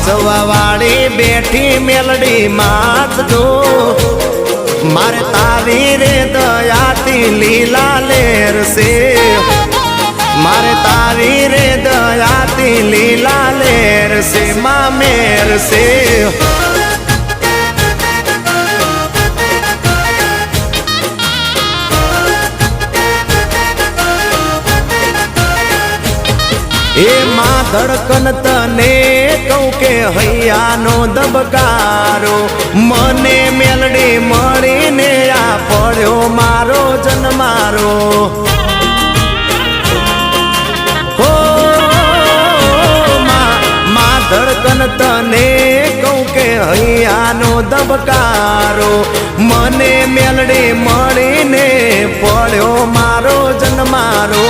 વાંસવા વાળી બેઠી મેલડી માત જો મારે તારી રે દયાથી લીલા લેર છે મારે તારી રે દયાથી લીલા લેર છે માં મેર છે એ માં ધડકન તને કહું કે હૈયાનો દબકારો મને મેલડી મળીને આ પડ્યો મારો જન્મારો હો માં ધડકન તને કહું કે હૈયાનો દબકારો મને મેલડી મળીને પડ્યો મારો જન્મારો